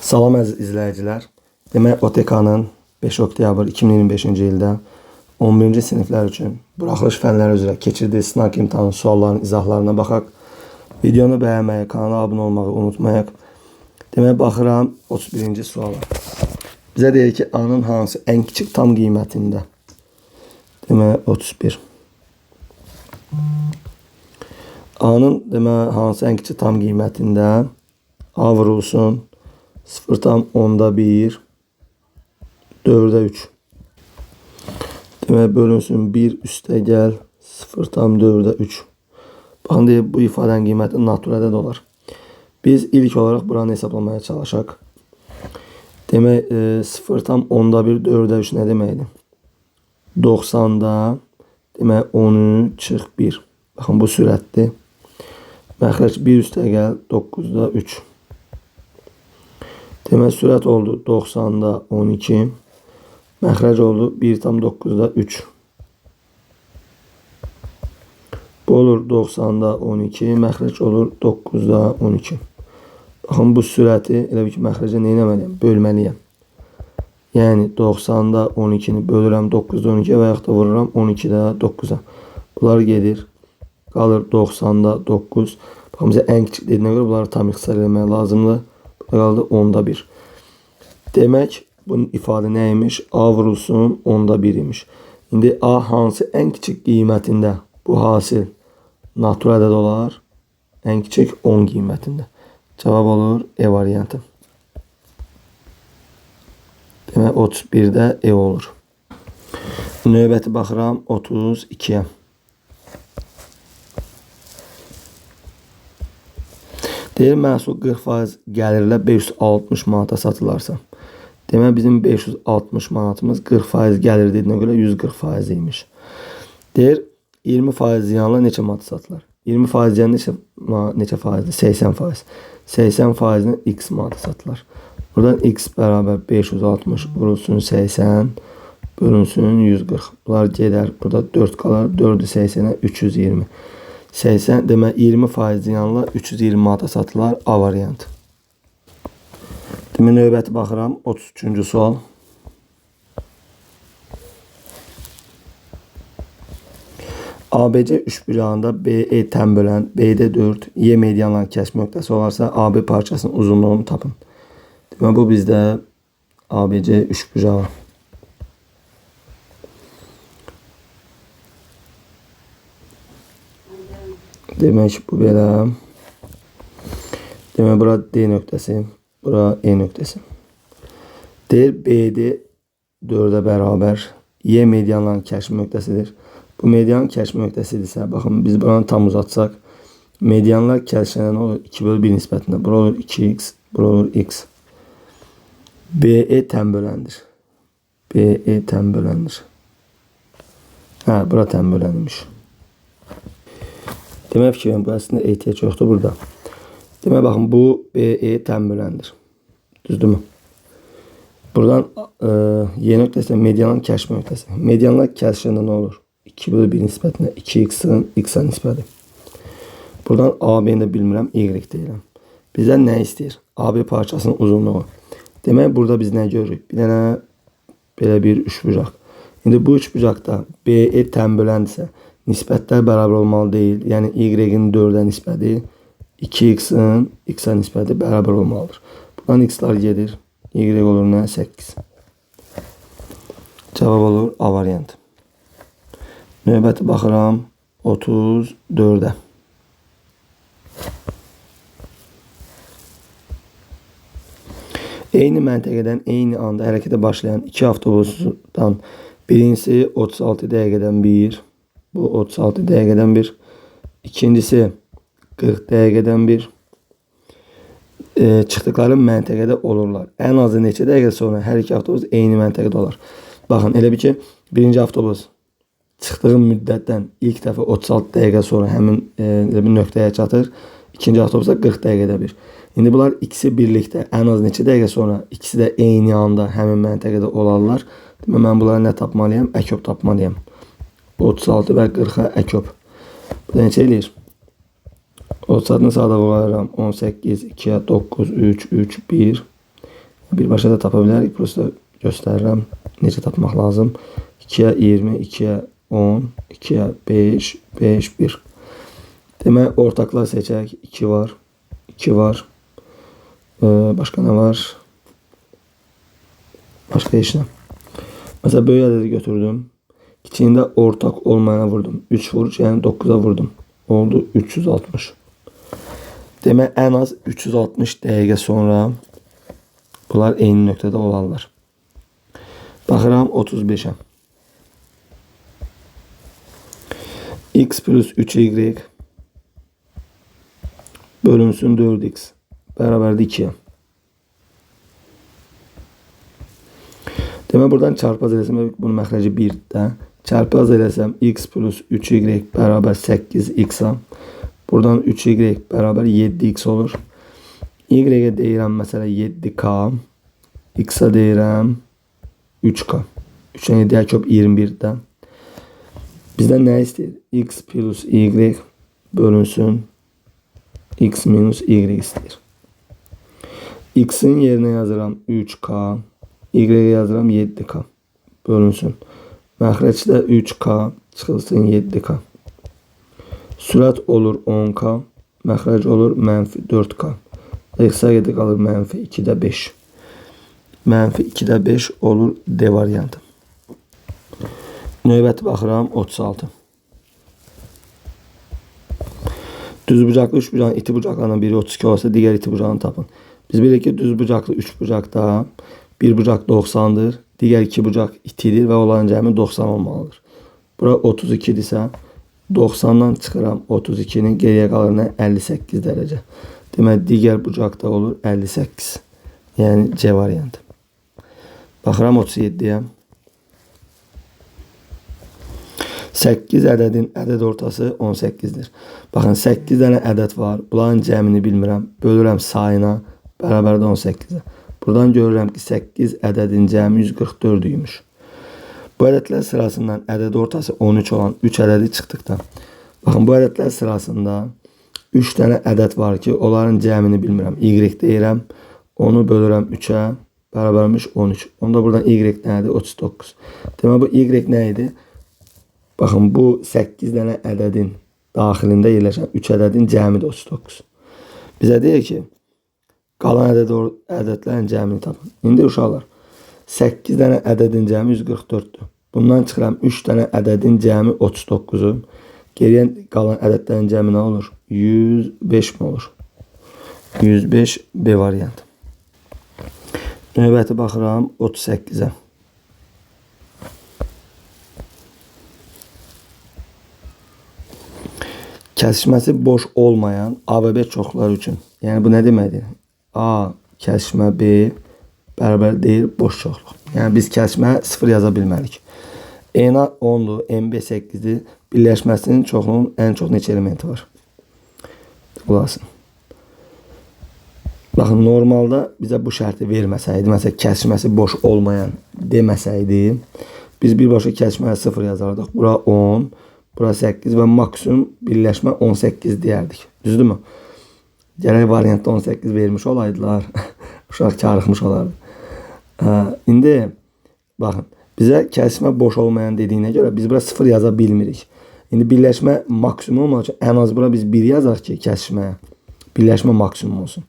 Salam əziz izləyicilər. Demək, OTK-nın 5 oktyabr 2025-ci ildə 11-ci siniflər üçün buraxılış fənləri üzrə keçirdiyi sınaq imtahanı suallarının izahlarına baxaq. Videonu bəyənməyi, kanala abunə olmağı unutmayaq. Demək, baxıram 31-ci suala. Bizə deyir ki, A-nın hansı ən kiçik tam qiymətində? Demək, 31. A-nın demək, hansı ən kiçik tam qiymətində? A vurulsun 0,1 4'e 3. Demək, bölünsün 1 üstə gəl 0,4'e 3. Baxın, deyir, bu ifadənin qiyməti naturədə də olar. Biz ilk olaraq buranı hesablamaya çalışaq. Demək, 0,1 4'e 3 nə deməkdir? 90'da demək, 13 çıx 1. Baxın, bu sürətdir. Məxrəc 1 üstə gəl 9'da 3. Demək, sürət oldu 90'da 12. Məxrəc oldu 1,9'da 3. Bu olur 90'da 12. Məxrəc olur 9'da 12. Baxın, bu sürəti elə ki, məxrəcə nə etməliyəm? Bölməliyəm. Yəni 90'da 12'ni bölürəm 9'da 12'ye və yaxud da vururam 12'də 9'a. Bunlar gedir. Qalır 90'da 9. Baxın, bizə ən kiçik dediyinə görə bunları tam ixtisar etmək lazımdır. Qaldı 10'da 1. Demək, bunun ifadə nəymiş? A vurulsun 10'da 1 imiş. İndi A hansı ən kiçik qiymətində? Bu hasil naturədə də olar. Ən kiçik 10 qiymətində. Cavab olur E variantı. Demək, 31'də E olur. Növbəti baxıram 32'yə. Deyir, məhsul 40% gəlirlə 560 manata satılarsa. Demək, bizim 560 manatımız 40% gəlir dediyinə görə 140% imiş. Deyir, 20% ziyanla neçə manata satılar? 20% ziyanla neçə faizdir? 80%. 80%-ni x manata satılar. Buradan x bərabər 560 vurulsun 80 bölünsün 140. Bunlar gedər. Burada 4 qalar. 4'ü 80'ə 320. 80 demək 20% ziyanla 320 manata satılar. A variantı. Demək, növbəti baxıram 33-cü sual. ABC üçbucağında BE tən bölən BD 4 Y medianların kəsmə nöqtəsi olarsa AB parçasının uzunluğunu tapın. Demək, bu bizdə ABC üçbucağı. Demək, bu belə. Demək, bura D nöqtəsi, bura E nöqtəsi. Deyir, BD 4'ə bərabər Y medianların kəsmə nöqtəsidir. Bu medianın kəsmə nöqtəsidirsə, baxın, biz buranı tam uzatsaq, medianlar kəsişəndə nə olur? 2/1 nisbətində. Bura olur 2x, bura olur x. BE tən böləndir. BE tən böləndir. Hə, bura tən bölənmiş. Demək, fikrim, bu əslində ehtiyac yoxdur burada. Demək, baxın, bu BE tən böləndir. Düzdürmü? Buradan Y nöqtəsi medianın kəsmə nöqtəsi. Medianlar kəsişəndə nə olur? 2/1 nisbətində 2x-in x-a nisbəti. Buradan AB-ni də bilmirəm, y deyirəm. Bizdən nə istəyir? AB parçasının uzunluğu. Demək, burada biz nə görürük? Bir dənə belə bir üçbucaq. İndi bu üçbucaqda BE tən böləndirsə, nisbətlər bərabər olmalı deyil. Yəni, y-in 4'ə nisbəti 2x-in x-a nisbəti bərabər olmalıdır. Buradan x-lar gedir. Y olur nə? 8. Cavab olur A variantı. Növbəti baxıram 34'ə. Eyni məntəqədən eyni anda hərəkətə başlayan iki avtobusdan birincisi 36 dəqiqədən 1. Bu 36 dəqiqədən 1. İkincisi 40 dəqiqədən 1. Çıxdıqları məntəqədə olurlar. Ən azı neçə dəqiqə sonra hər iki avtobus eyni məntəqədə olar. Baxın, elə bir ki, birinci avtobus çıxdığı müddətdən ilk dəfə 36 dəqiqə sonra həmin bir nöqtəyə çatır. İkinci avtobus da 40 dəqiqədə bir. İndi bunlar ikisi birlikdə ən az neçə dəqiqə sonra ikisi də eyni anda həmin məntəqədə olarlar. Demək, mən bunları nə tapmalıyam? Əkob tapmalıyam. 36 və 40'a əkob. Bu da neçə eləyir? 36'ını sağda qoyuram. 18, 2'ye 9, 3, 3, 1. Birbaşa da tapa bilərik. Prosta göstərirəm necə tapmaq lazım. 2-yə 20, 2-yə 10, 2-yə 5, 5, 1. Demək, ortaqlar seçək. 2 var. 2 var. Başqa nə var? Başqa heç nə. Məsələn, böyük ədədi götürdüm. Kiçiyində ortaq olmayana vurdum. 3 vuruş, yəni 9'a vurdum. Oldu 360. Demək, ən az 360 dəqiqə sonra bunlar eyni nöqtədə olarlar. Baxıram 35'ə. X plus 3y bölünsün 4x bərabərdir 2'yə. Demək, buradan çarpaz eləsəm, bunun məxrəci 1'də. Çarpaz eləsəm, x plus 3y bərabər 8x-a. Buradan 3y bərabər 7x olur. Y-ə deyirəm, məsələn, 7k. X-a deyirəm 3k. 3-dən 7-yə köp 21'dən. Bizdən nə istəyir? X plus y bölünsün x minus y istəyir. X'in yerinə yazıram 3k. Y-ə yazıram 7k. Bölünsün. Məxrəcdə 3k çıxılsın 7k. Sürət olur 10k. Məxrəc olur mənfi 4k. X-a qalır mənfi 2'də 5. Mənfi 2'də 5 olur D variantı. Növbəti baxıram 36. Düzbucaqlı üç bucağın iti bucaqlarından biri 32 olsa digər iti bucağını tapın. Biz bilirik ki düzbucaqlı üç bucaqda bir bucaq 90'dır. Digər iki bucaq itidir və onların cəmi 90 olmalıdır. Bura 32'dirsə 90'dan çıxıram 32'nin geriyə qalır 58 dərəcə. Demək, digər bucaqda olur 58. Yəni C variantı. Baxıram 37'yə. 8 ədədin ədəd ortası 18'dir. Baxın, 8 dənə ədəd var. Bunların cəmini bilmirəm. Bölürəm sayına, bərabərdə 18'ə. Buradan görürəm ki 8 ədədin cəmi 144'üymüş. Bu ədədlər sırasından ədəd ortası 13 olan 3 ədədi çıxdıqda. Baxın, bu ədədlər sırasında 3 dənə ədəd var ki, onların cəmini bilmirəm. Y deyirəm, onu bölürəm 3'ə, bərabərmiş 13. Onda buradan Y nədir? 39. Demək, bu Y nə idi? Baxın, bu 8 dənə ədədin daxilində yerləşən 3 ədədin cəmi də 39. Bizə deyir ki, qalan ədədlərin cəmini tapın. İndi uşaqlar, 8 dənə ədədin cəmi 144'dür. Bundan çıxıram 3 dənə ədədin cəmi 39'u. Geriyə qalan ədədlərin cəmi nə olur? 105 mi olur? 105 B variantı. Növbəti baxıram 38'ə. Kəsişməsi boş olmayan A və B çoxları üçün. Yəni bu nə deməkdir? A kəsişmə B bərabər deyil boş çoxluq. Yəni biz kəsişmə 0 yaza bilmərik. N-a 10'dur, M-B 8'dir. Birləşməsinin çoxluğunun ən çox neçə elementi var? Bulasın. Baxın, normalda bizə bu şərti verməsəydi, məsələn, kəsişməsi boş olmayan deməsəydi, biz birbaşa kəsişməyə 0 yazardıq. Bura 10, bura 8 və maksimum birləşmə 18 deyərdik. Düzdürmü? Gərək variantda 18 vermiş olaydılar. Uşaq karıxmış olardı. İndi baxın, bizə kəsişmə boş olmayan dediyinə görə biz bura 0 yaza bilmirik. İndi birləşmə maksimum olmaq üçün ən az bura biz 1 yazaq ki, kəsişməyə birləşmə maksimum olsun.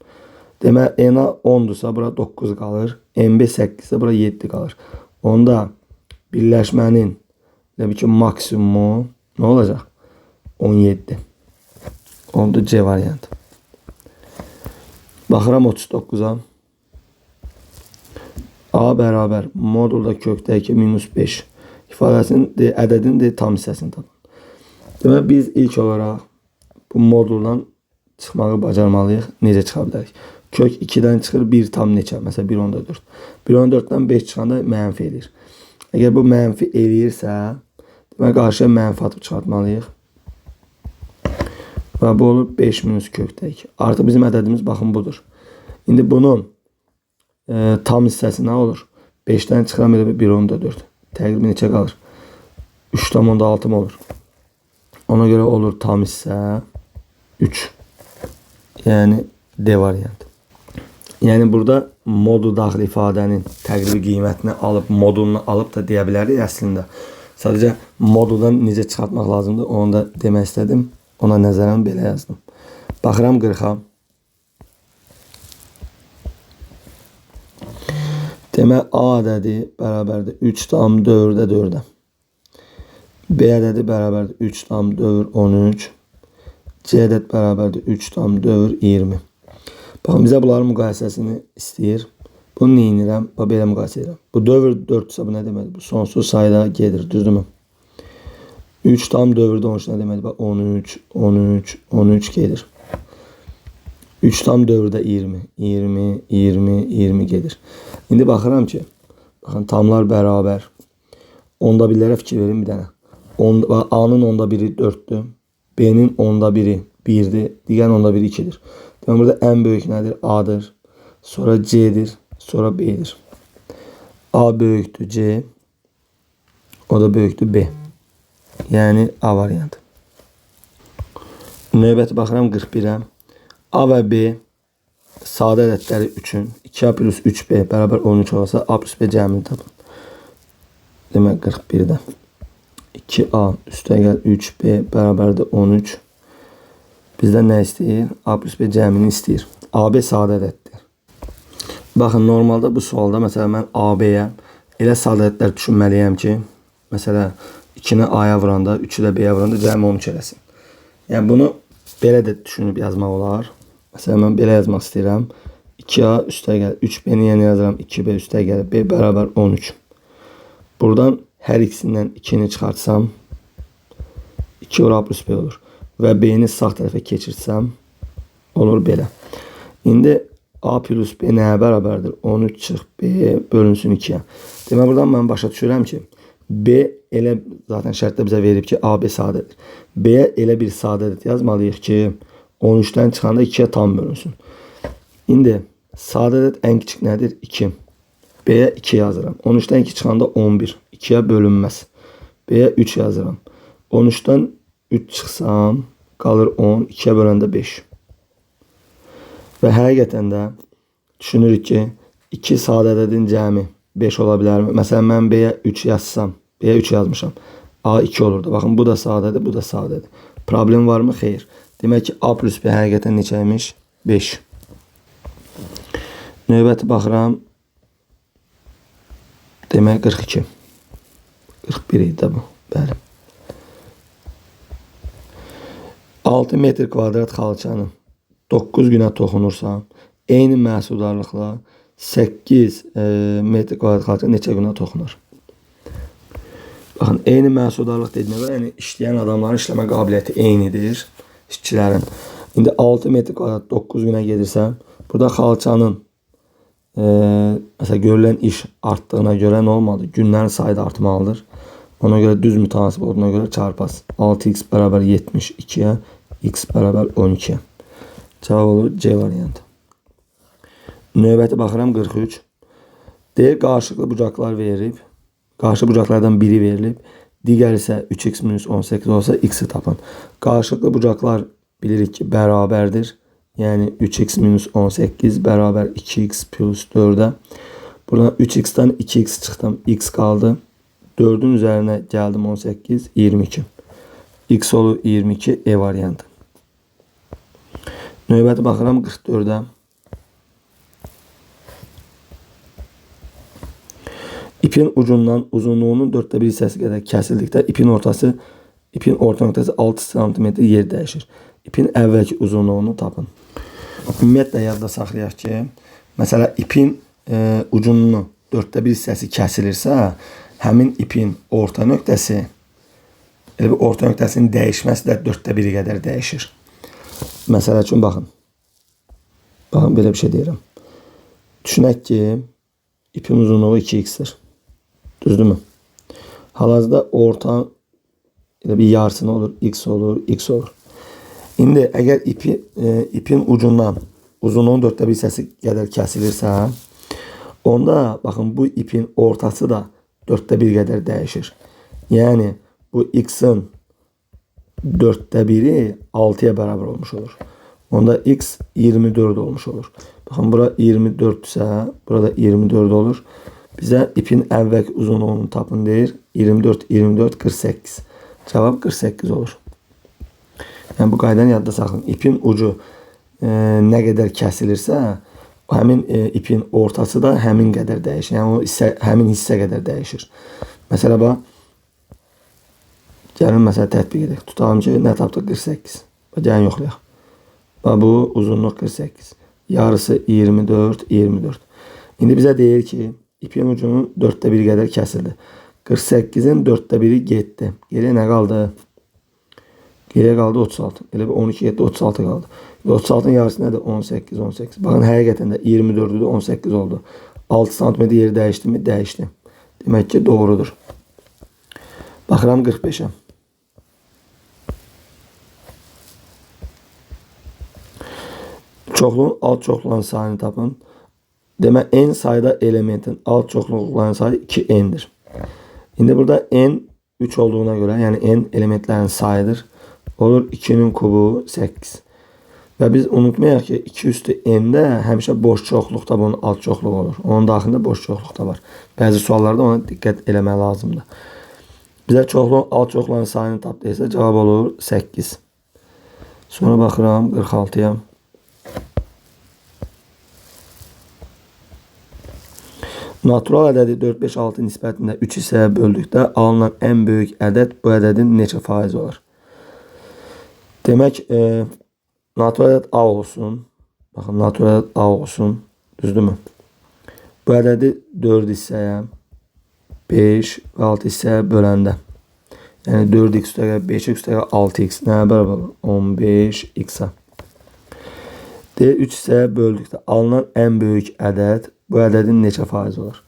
Demək, N-a 10'dursa bura 9 qalır. M-B 8'də bura 7 qalır. Onda birləşmənin maksimumu nə olacaq? 17. Oldu C variantı. Baxıram 39'a. A bərabər modulda kökdə 2 minus 5 ifadəsinin ədədin tam hissəsini tapın. Demək, biz ilk olaraq bu moduldan çıxmağı bacarmalıyıq. Necə çıxa bilərik? Kök 2'dən çıxır 1 tam neçə? Məsələn 1.4. 1.4'dən 5 çıxanda mənfi edir. Əgər bu mənfi eləyirsə, demək, qarşıya mənfi atıb çıxartmalıyıq. Və bu olur 5 minus kökdə 2. Artıq bizim ədədimiz baxın budur. İndi bunun tam hissəsi nə olur? 5'dən çıxıram elə 1.4. Təqribən neçə qalır? 3.6 olur. Ona görə olur tam hissə 3. Yəni D variantı. Yəni burada modu daxil ifadənin təqribi qiymətini alıb, modulunu alıb da deyə bilərik əslində. Sadəcə moduldan necə çıxartmaq lazımdır, onu da demək istədim. Ona nəzərən belə yazdım. Baxıram 40-a. Demək A ədədi bərabərdir 3,4-ə 4-ə. B ədədi bərabərdir 3,4 13. C ədəd bərabərdir 3,4 20. Baxın, bizə bunların müqayisəsini istəyir. Bunu neyinirəm? Belə müqayisə edirəm. Bu dövr 4-sə bu nə deməkdir? Bu sonsuz sayda gedir, düzdürmü? 3,4 13 nə deməkdir? 13, 13, 13 gedir. 3,4-də 20, 20, 20, 20 gedir. İndi baxıram ki, baxın, tamlar bərabər. Onda birlərə fikir verin bir dənə. A-nın onda biri 4'dür. B'nin onda biri 1'dir. Digər onda biri 2'dir. Demək burada en böyük nədir? A'dır. Sonra C'dir. Sonra B'dir. A böyükdür C. O da böyükdür B. Yəni A variantı. Növbəti baxıram 41'ə. A və B sadə ədədləri üçün 2A plus 3B bərabər 13 olsa A plus B cəmini tapın. Demək 41'də 2A üstəgəl 3B bərabərdir 13. Bizdən nə istəyir? A plus B cəmini istəyir. AB sadə ədəddir. Baxın, normalda bu sualda məsələn mən AB-yə elə sadə ədədlər düşünməliyəm ki, məsələn 2-ni A-ya vuranda, 3-ü də B-yə vuranda cəmi 13 eləsin. Yəni bunu belə də düşünüb yazmaq olar. Məsələn mən belə yazmaq istəyirəm. 2A üstəgəl 3B-ni yenə yazıram. 2B üstəgəl B bərabər 13. Buradan hər ikisindən 2-ni çıxartsam 2 A plus B olur. Və B-ni sağ tərəfə keçirsəm olur belə. İndi A plus B nəyə bərabərdir? 13 çıx B bölünsün 2-yə. Demək buradan mən başa düşürəm ki, B elə zaten şərtdə bizə verib ki, AB sadədir. B-yə elə bir sadə ədəd yazmalıyıq ki, 13-dən çıxanda 2-yə tam bölünsün. İndi sadə ədəd ən kiçik nədir? 2. B-yə 2 yazıram. 13-dən 2 çıxanda 11. 2-yə bölünməz. B-yə 3 yazıram. 13-dən 3 çıxsam qalır 10. 2-yə böləndə 5. Və həqiqətən də düşünürük ki, 2 sadə ədədin cəmi 5 ola bilərmi? Məsələn, mən B-yə 3 yazsam, B-yə 3 yazmışam. A 2 olurdu. Baxın, bu da sadədir, bu da sadədir. Problem varmı? Xeyr. Demək ki, A plus B həqiqətən neçəymiş? 5. Növbəti baxıram. Demək 42. 41 idi də bu. Bəli. 6 metr kvadrat xalçanı 9 günə toxunursa, eyni məhsuldarlıqla 8 metr kvadrat xalça neçə günə toxunur? Baxın, eyni məhsuldarlıq dediyinə, yəni işləyən adamların işləmə qabiliyyəti eynidir, işçilərin. İndi 6 metr kvadrat 9 günə gedirsə, burada xalçanın məsələn, görülən iş artdığına görə nə olmalı? Günlərin sayı da artmalıdır. Ona görə düz mütənasib olduğuna görə çarpaz. 6x bərabər 72-yə, x bərabər 12-yə. Cavab olur C variantı. Növbəti baxıram 43. Deyir, qarşılıqlı bucaqlar verilib. Qarşı bucaqlardan biri verilib. Digər isə 3x minus 18 olsa x-i tapın. Qarşılıqlı bucaqlar bilirik ki, bərabərdir. Yəni 3x minus 18 bərabər 2x plus 4'ə. Buradan 3x'dən 2x çıxdım. X qaldı. 4'ün üzərinə gəldim 18, 22. X olur 22, E variantı. Növbəti baxıram 44'ə. İpin ucundan uzunluğunun 4'də 1 hissəsi qədər kəsildikdə ipin orta nöqtəsi 6 cm yer dəyişir. İpin əvvəlki uzunluğunu tapın. Ümumiyyətlə yadda saxlayaq ki, məsələn ipin ucunun 4'də 1 hissəsi kəsilirsə, həmin ipin orta nöqtəsi, elə bir orta nöqtəsinin dəyişməsi də 4'də 1 qədər dəyişir. Məsələ üçün baxın. Baxın, belə bir şey deyirəm. Düşünək ki, ipin uzunluğu 2x'dir. Düzdürmü? Hal-hazırda orta elə bir yarısını olur, x olur, x olur. İndi əgər ipin ucundan uzunluğun 4'də 1 hissəsi qədər kəsilirsə, onda baxın bu ipin ortası da 4'də 1 qədər dəyişir. Yəni bu x'in 4'də 1'i 6'ya bərabər olmuş olur. Onda x 24 olmuş olur. Baxın, bura 24 ise burada 24 olur. Bize ipin əvvəlki uzunluğunu tapın deyir. 24, 24, 48. Cevap 48 olur. Yani bu qaydanı yadda saxlayın. İpin ucu nə qədər kəsilirsə, həmin ipin ortası da həmin qədər dəyişir. Yəni o hissə, həmin hissə qədər dəyişir. Məsələ bax, gəlin məsələ tətbiq edək. Tutalım ki, nə tapdıq? 48. Gəlin yoxlayaq. Bax, bu uzunluq 48. Yarısı 24, 24. İndi bizə deyir ki, ipin ucunun 4'te 1 qədər kəsildi. 48'in 4'te 1'i getdi. Geriyə nə qaldı? Geriyə qaldı 36. Elə 12 getdi, 36 qaldı. 36'ın yarısı nədir? 18, 18. Baxın, həqiqətən də 24'ü də 18 oldu. 6 cm yeri dəyişdi mi? Dəyişdi. Demək ki, doğrudur. Baxıram 45'ə. Çoxluğun alt çoxluğun sayını tapın. Demək, n sayda elementin alt çoxluqların sayı 2n'dir. İndi burada n 3 olduğuna göre, yani n elementlerin sayıdır. Olur 2'nin kubu 8. Ve biz unutmayaq ki 2 üstü n'də həmişə boş çoxluqda bunun alt çoxluğu olur. Onun daxilində boş çoxluqda var. Bəzi suallarda ona diqqət eləmək lazımdır. Bizə çoxluğun alt çoxluğun sayını tap deyirsə, cavab olur 8. Sonra baxıram 46'ya. Natural ədədi 4, 5, 6 nisbətində 3 hissəyə böldükdə alınan ən böyük ədəd bu ədədin neçə faiz olur? Demək, natural ədəd A olsun. Baxın, natural ədəd A olsun. Düzdürmü? Bu ədədi 4 hissəyə, 5 və 6 hissəyə böləndə. Yəni 4x üstəgəl 5x üstəgəl 6x nəyə bərabər olur? 15x'ə. Deyir, 3 hissəyə böldükdə alınan ən böyük ədəd bu ədədin neçə faiz olur?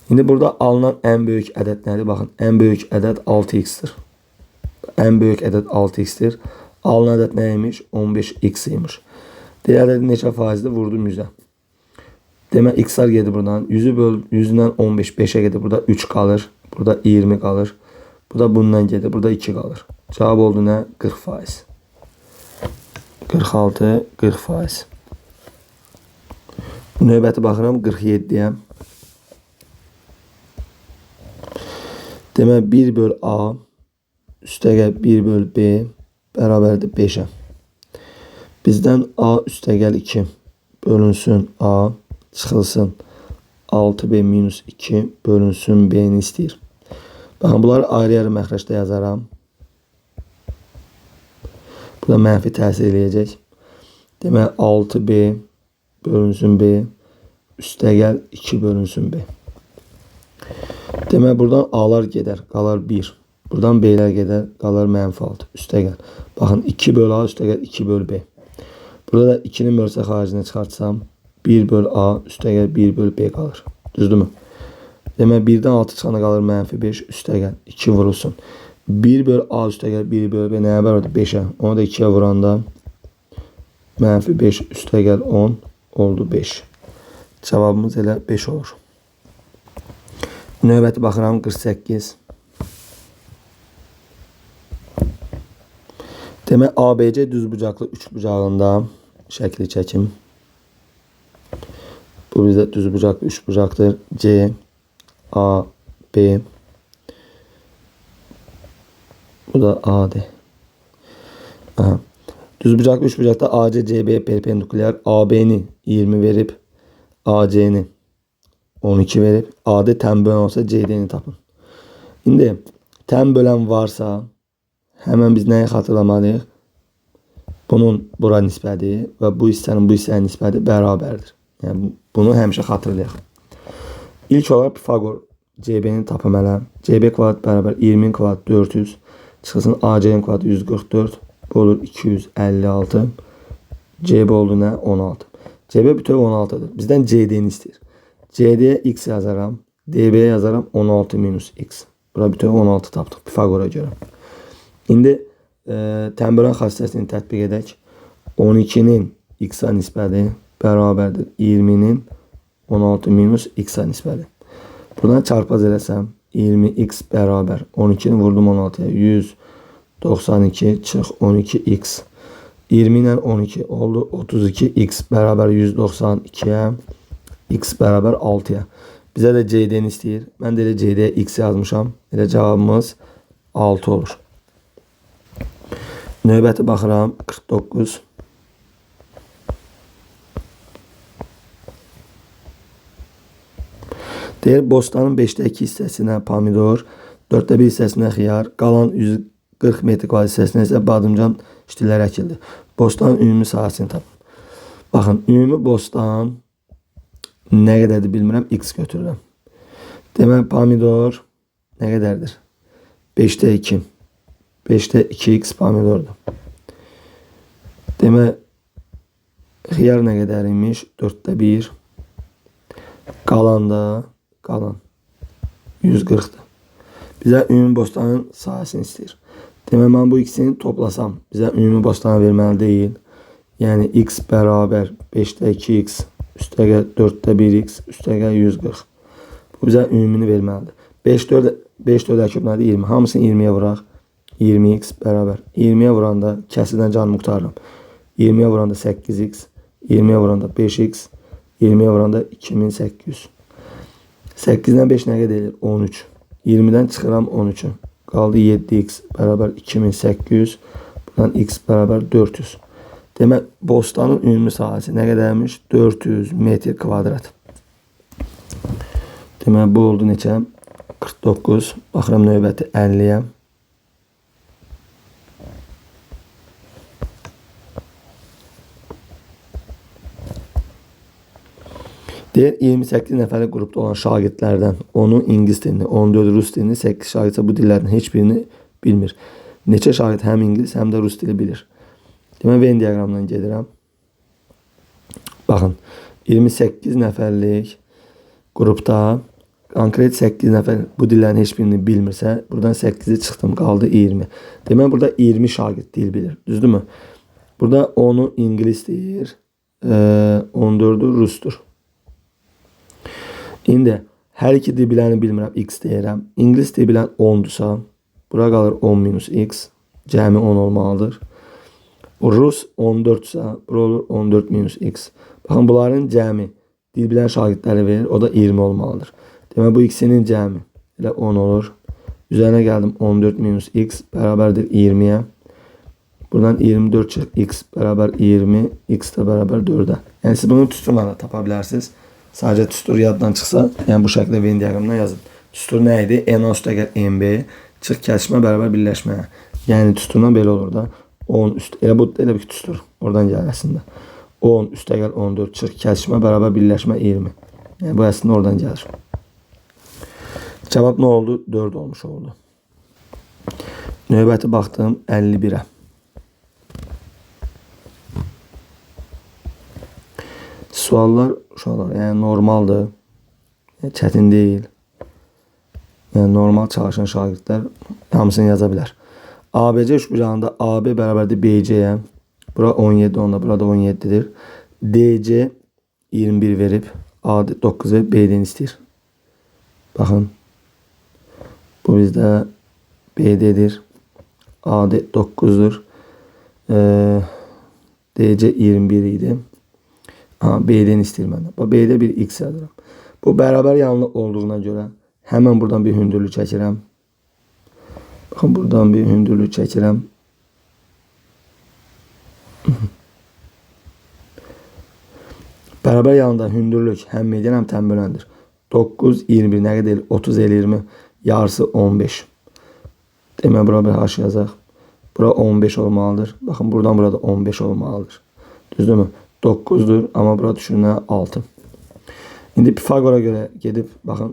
İndi burada alınan ən böyük ədəd nədir? Baxın, ən böyük ədəd 6x'tir. Ən böyük ədəd 6x'tir. Alınan ədəd nəymiş? 15x imiş. Deyir, ədədin neçə faizdir? Vurdum 100'ə. Demək, x'lar gedir buradan. 100'dən 15, 5'ə gedir. Burada 3 qalır. Burada 20 qalır. Bu da bundan gedir. Burada 2 qalır. Cavab oldu nə? 40 faiz. 46, 40 faiz. Növbəti baxıram 47'yə. Demək, 1 böl A üstəgəl 1 böl B bərabərdir 5'ə. Bizdən A üstəgəl 2 bölünsün A çıxılsın 6B minus 2 bölünsün B'ni istəyir. Baxın, bunları ayrı-ayrı məxrəcdə yazaram. Bu da mənfi təsir eləyəcək. Demək, 6B bölünsün B üstəgəl 2 bölünsün B. Demək, buradan A'lar gedər, qalar 1. Buradan B'lər gedər, qalar mənfi 6 üstəgəl. Baxın, 2 böl A üstəgəl 2 böl B. Burada da 2'nin mörsə xaricinə çıxartsam 1 böl A üstəgəl 1 böl B qalır. Düzdürmü? Demək, 1'dən 6 çıxana qalır mənfi 5 üstəgəl 2 vurulsun. 1 böl A üstəgəl 1 böl B nəyə bərabərdir? 5'ə. Onu da 2'yə vuranda mənfi 5 üstəgəl 10 oldu 5. Cavabımız elə 5 olur. Növbəti baxıram 48. Demək, ABC düzbucaqlı üçbucağında şəkli çəkim. Bu bizdə düzbucaqlı üçbucaqdır. C, A, B. Bu da A'dır. Aha. Düzbucaqlı üçbucaqda AC, CB perpendikulyar. AB'ni 20 verib, AC'ni 12 verib. AD tən bölən olsa CD'ni tapın. İndi tən bölən varsa hemen biz nəyi xatırlamalıyıq? Bunun bura nisbəti və bu hissənin bu hissəyə nisbəti bərabərdir. Yəni bunu həmişə xatırlayaq. İlk olaraq Pifagor CB'ni tapım elə. CB kvadrat bərabər 20 kvadrat 400 çıxılsın AC'nin kvadratı 144. Bu olur 256. CB oldu nə? 16. CB bütöv 16'dır. Bizdən CD'ni istəyir. CD'ye x yazaram. DB'ye yazaram 16 minus x. Bura bütöv 16 tapdıq Pifagora görə. İndi tən bölən xassəsini tətbiq edək. 12'nin x-a nisbəti bərabərdir 20'nin 16 minus x-a nisbəti. Buradan çarpaz eləsəm 20x bərabər 12'ni vurdum 16'ya 192 çıx 12x 20 ilə 12 oldu 32. X bərabər 192'ye. X bərabər 6'ya. Bizə də CD-ni istəyir. Mən də elə CD-yə X yazmışam. Elə cavabımız 6 olur. Növbəti baxıram 49. Deyir bostanın 5'te 2 hissəsinə pomidor, 4'te 1 hissəsinə xiyar, qalan 140 metr kvadrat hissəsinə isə badımcan işçilər əkildi. Bostanın ümumi sahəsini tapın. Baxın, ümumi bostan nə qədərdir bilmirəm, X götürürəm. Demək pomidor nə qədərdir? 5'te 2. 5'te 2x pomidordur. Demək xiyar nə qədər imiş? 4'te 1. Qalan 140'dır. Bizə ümumi bostanın sahəsini istəyir. Demək mən bu ikisini toplasam bizə ümumi bostanı verməli deyil. Yəni x bərabər 5'te 2x üstəgəl 4'te 1x üstəgəl 140. Bu bizə ümumini verməlidir. 5 4 əkib nədir? 20. Hamısını 20'ye vuraq. 20x bərabər. 20'ye vuranda kəsildən canımı qurtarıram. 20'ye vuranda 8x, 20'ye vuranda 5x, 20'ye vuranda 2800. 8'den 5 nə qədər edir? 13. 20'den çıxıram 13'ü. Qaldı 7x bərabər 2800. Buradan x bərabər 400. Demək bostanın ümumi sahəsi nə qədərmiş? 400 metr kvadrat. Demək bu oldu neçə? 49. Baxıram növbəti 50'yə. Deyir 28 nəfərlik qrupda olan şagirdlərdən 10'u ingilis dilini, 14 rus dilini, 8 şagird bu dillərdən heç birini bilmir. Neçə şagird həm ingilis, həm də rus dili bilir. Demək Venn diaqramından gedirəm. Baxın, 28 nəfərlik qrupda konkret 8 nəfər bu dillərin heç birini bilmirsə, buradan 8'i çıxdım, qaldı 20. Demək burada 20 şagird dil bilir. Düzdürmü? Burada 10'u ingilis deyir, 14'ü rusdur. İndi hər iki dil biləni bilmirəm, x deyirəm. İngilis dil bilən 10'dursa, bura qalır 10 minus x, cəmi 10 olmalıdır. Rus 14'sa, bura olur 14 minus x. Baxın, bunların cəmi dil bilən şagirdləri verir, o da 20 olmalıdır. Demək bu ikisinin cəmi elə 10 olur. Üzərinə gəldim 14 minus x bərabərdir 20'ye. Buradan 24 çıx, x bərabər 20, x də bərabər 4'ə. Yəni siz bunu tüsturla da tapa bilərsiniz. Sadəcə tüstur yaddan çıxsa, yəni bu şəkildə Venn diaqramından yazın. Tüstur nə idi? N üstəgəl NB çıx kəsişmə bərabər birləşmə. Yəni tüsturla belə olur da. 10 üst, elə bu elə bir tüstur. Oradan gəlir əslində. 10 üstəgəl 14 çıx kəsişmə bərabər birləşmə 20. Yəni bu əslində oradan gəlir. Cavab nə oldu? 4 olmuş oldu. Növbəti baxdım 51'ə. Suallar yəni normaldır. Yəni çətin deyil. Yəni normal çalışan şagirdlər hamısını yaza bilər. ABC üçbucağında AB bərabərdir BC-yə. Bura 17, onda burada 17'dir. DC 21 verib, AD 9 verib, BD-ni istəyir. Baxın. Bu bizdə BD-dir. AD 9'dur. DC 21 idi. BD'ni istəyir məndən. Bu BD bir x yazıram. Bu bərabər yanlı olduğuna görə həmən buradan bir hündürlük çəkirəm. Baxın, buradan bir hündürlük çəkirəm. Bərabər yanında hündürlük həm median həm tənböləndir. 9, 21 nə qədər? 30, 20, yarısı 15. Demək bura bir haş yazaq. Bura 15 olmalıdır. Baxın, buradan burada 15 olmalıdır. Düzdürmü? 9'dur, amma bura düşünə 6. İndi Pifagora görə gedib, baxın,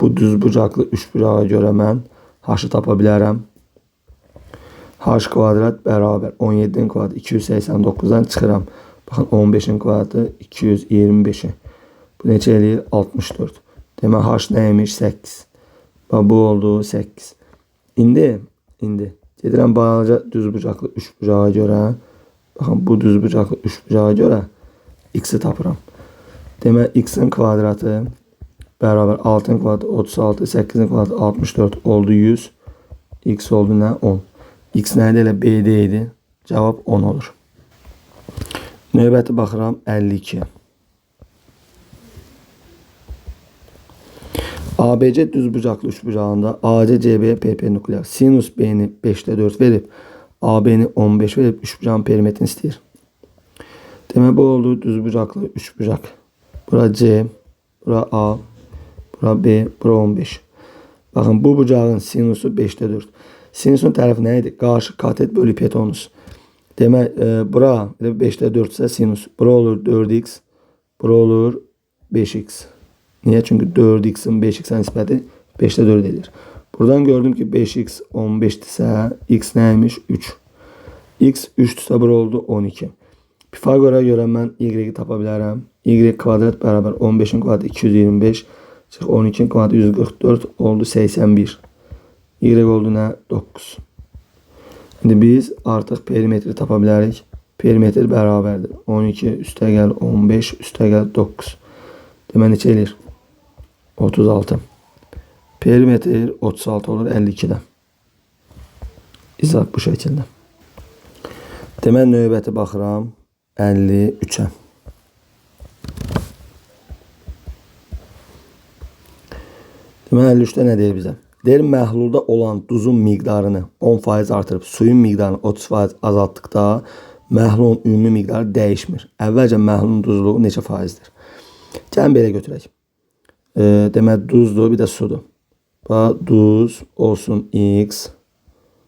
bu düz bucaqlı üçbucağa görə mən h-ı tapa bilərəm. H kvadrat bərabər 17'nin kvadratı 289'dan çıxıram. Baxın, 15'in kvadratı 225'i. Bu neçə eləyir? 64. Demək h nəymiş? 8. Bax, bu oldu 8. İndi gedirəm balaca düz bucaqlı üçbucağa görə. Baxın, bu düz bucaqlı üçbucağa görə x'i tapıram. Demək, x'in kvadratı bərabər 6'ın kvadratı 36, 8'in kvadratı 64 oldu 100. X oldu nə? 10. X nədir? Elə BD idi. Cavab 10 olur. Növbəti baxıram 52. ABC düzbucaqlı üçbucağında AC CB'ye perpendikulyar. Sinus B'ni 5'te 4 verib, AB'ni 15 verib, üçbucağın perimetrini istəyir. Demək bu oldu düzbucaqlı üçbucaq. Bura C, bura A, bura B, bura 15. Baxın bu bucağın sinusu 5'te 4. Sinusun tərəfi nə idi? Qarşı katet bölü hipotenus. Demək bura 5'te 4 ise sinus. Bura olur 4x, bura olur 5x. Niye? Çünkü 4x'in 5x'e nisbəti 5'te 4 edir. Buradan gördüm ki 5x 15'dirsə x neymiş? 3. X 3'dürsə bura oldu 12. Pifagora göre mən y'yi tapa bilərəm. Y kvadrat bərabər 15'in kvadratı 225. 12'in kvadratı 144 oldu 81. Y oldu nə? 9. Şimdi biz artık perimetri tapa bilərik. Perimetr bərabərdir. 12 üstə gəl 15 üstə gəl 9. Demək neçə eləyir? 36. Perimetr 36 olur 52'də. İzah bu şəkildə. Demək növbəti baxıram 53'ə. Demək 53'də nə deyir bizə? Deyir məhlulda olan duzun miqdarını 10% artırıb suyun miqdarını 30% azaltdıqda məhlulun ümumi miqdarı dəyişmir. Əvvəlcə məhlulun duzluğu neçə faizdir? Gəlin belə götürək. Demək duzdur, bir də sudur. Bax duz olsun x,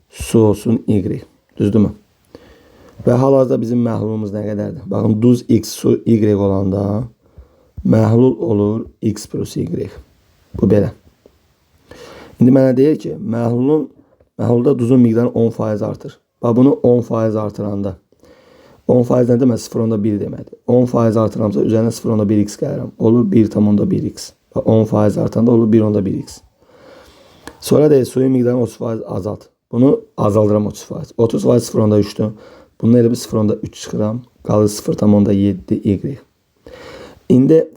su olsun y. Düzdürmü? Və hal-hazırda bizim məhlulumuz nə qədərdir? Baxın duz x, su y olanda məhlul olur x plus y. Bu belə. İndi mənə deyir ki, məhlulda duzun miqdarı 10% artır. Bax bunu 10% artıranda 10% nə demək? 0.1 deməkdir. 10% artıramsa üzərinə 0.1x gəlirəm. Olur 1.1x. 10% artanda olur 1.1x. Sonra deyir suyun miqdarını 30% azalt. Bunu azaldıram 30%. 30% 0.3'dür. Bunun elə bir 0.3 çıxıram. Qalır 0.7y. İndi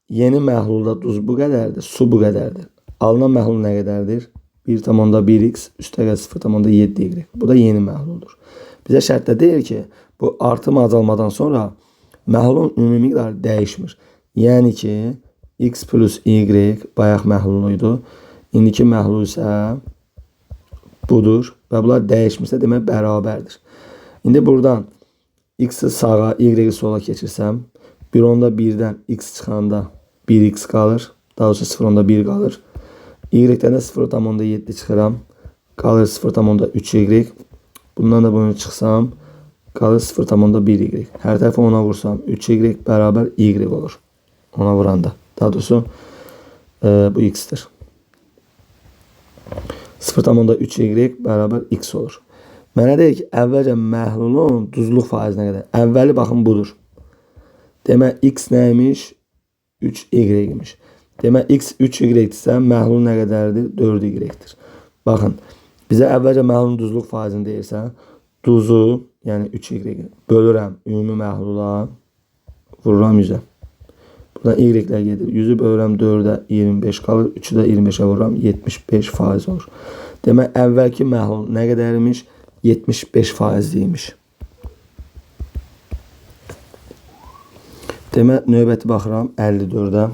yeni məhlulda duz bu qədərdir, su bu qədərdir. Alınan məhlul nə qədərdir? 1.1x üstə gəl 0.7y. Bu da yeni məhluldur. Bizə şərtdə deyir ki, bu artım azalmadan sonra məhlulun ümumi miqdarı dəyişmir. Yəni ki, x plus y bayaq məhluluydu. İndiki məhlul isə budur və bunlar dəyişmirsə demək bərabərdir. İndi buradan x-i sağa, y-i sola keçirsəm, 1.1'dən x çıxanda 1x qalır. Daha doğrusu 0.1 qalır. Y-dən də 0.7 çıxıram. Qalır 0.3y. Bundan da bunu çıxsam, qalır 0.1y. Hər tərəfi ona vursam 3y bərabər y olur. Ona vuranda. Daha doğrusu bu x-dir. 0.3y bərabər x olur. Mənə deyir ki, əvvəlcə məhlulun duzluq faizinə qədər. Əvvəli baxın budur. Demək x nəymiş? 3y imiş. Demək x 3y-dirsə məhlul nə qədərdir? 4y-dir. Baxın, bizə əvvəlcə məhlulun duzluq faizini deyirsə, duzu, yəni 3y bölürəm ümumi məhlula, vururam 100-ə. Buradan y-lər gedir. 100-ü bölürəm 4-ə 25 qalır. 3-ü də 25-ə vururam 75% olur. Demək əvvəlki məhlul nə qədərmiş? 75% deyilmiş. Demək növbəti baxıram 54-ə.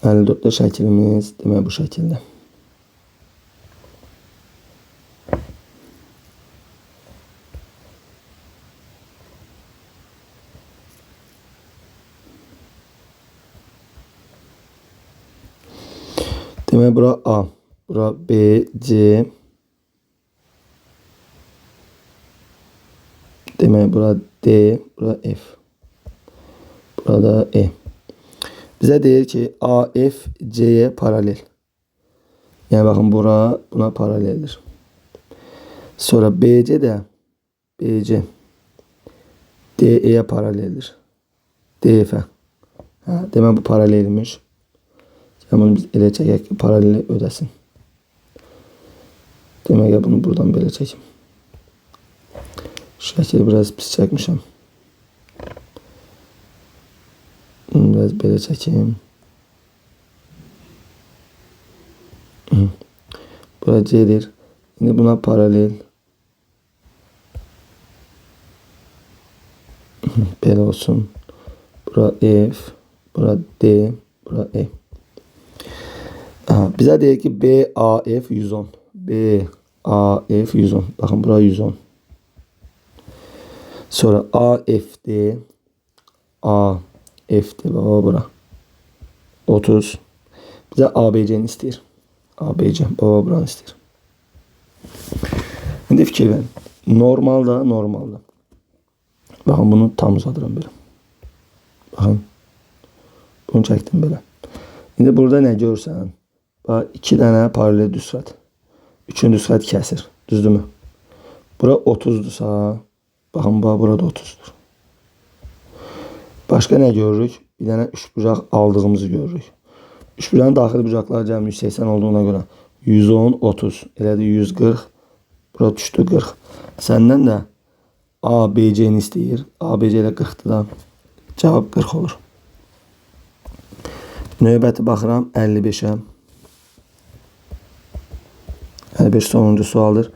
Dörtte şəklimiz demək bu şəkildə. Demək bura A, bura B, C. Demək bura D, bura F. Burada E. Bizə deyir ki, AF C'ye paralel. Yəni baxın bura buna paraleldir. Sonra BC də BC DE'ye paraleldir. DF. Demək bu paralelmiş. Yəni bunu biz elə çəkək ki, paraleli ödəsin. Demək bunu buradan belə çəkim. Şəkil biraz pis çəkmişəm. Biraz belə çəkeyim. Bura C'dir. İndi buna paralel belə olsun. Bura F, bura D, bura E. Aha, bizə deyir ki BAF 110. BAF 110. Baxın bura 110. Sonra AFD baba bura 30. Bizə ABC'ni istəyir. ABC baba buranı istəyir. İndi fikir verin. Normalda. Baxın bunu tam uzadıram belə. Baxın. Bunu çəkdim belə. İndi burada nə görürsən? Bax 2 dənə paralel düzxət. 3-cü düzxət kəsir. Düzdürmü? Bura 30-dursa, baxın bax burada 30-dur. Başqa nə görürük? Bir dənə üçbucaq aldığımızı görürük. Üçbucağın daxili bucaqları cəmi 180 olduğuna görə 110, 30. Elədir 140. Bura düşdü 40. Səndən də ABC'ni istəyir. ABC ilə 40-dır da. Cavab 40 olur. Növbəti baxıram 55'ə. 55 sonuncu sualdır.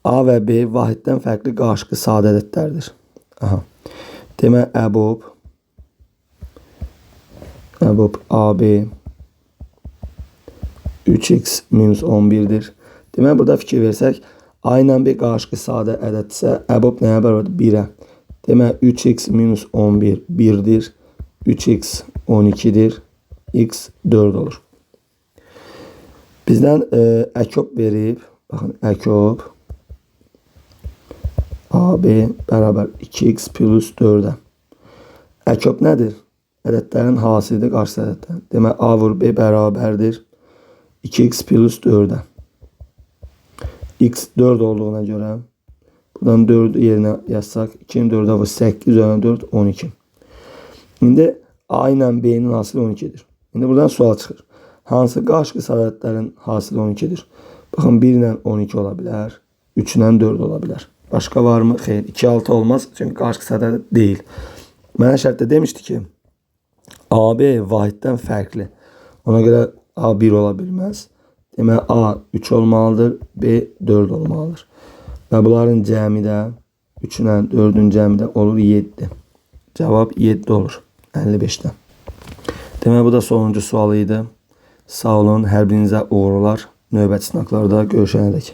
A və B vahiddən fərqli qarşılıqlı sadə ədədlərdir. Aha. Demə əbob AB 3x minus 11'dir. Demə burada fikir versək, A ilə B qarşılıqlı sadə ədədsə, əbob nəyə bərabərdir? 1'ə. Demə 3x minus 11 1'dir. 3x 12'dir. X 4 olur. Bizdən əkob verib, baxın əkob AB bərabər 2x plus 4'ə. Əkob nədir? Ədədlərin hasilidir, qarşısı ədədlər. Demək A vur B bərabərdir 2x plus 4'ə. X 4 olduğuna görə buradan 4'ü yerinə yazsaq 2'nin 4'ə vur 8 üzərinə 4 12. İndi A ilə B'nin hasili 12'dir. İndi buradan sual çıxır. Hansı qarşılıqlı ədədlərin hasili 12'dir? Baxın 1 ilə 12 ola bilər, 3 ilə 4 ola bilər. Başqa var mı? Xeyr. 2 6 olmaz. Çünki qarşılıqlı ədəd deyil. Mənə şərtdə demişdi ki AB vahiddən fərqli. Ona görə A 1 ola bilməz. Demək A 3 olmalıdır, B 4 olmalıdır. Və bunların cəmi də 3 ilə 4'ün cəmi də olur 7. Cavab 7 olur 55'dən. Demək bu da sonuncu sual idi. Sağ olun, hər birinizə uğurlar. Növbəti sınaqlarda görüşənədək.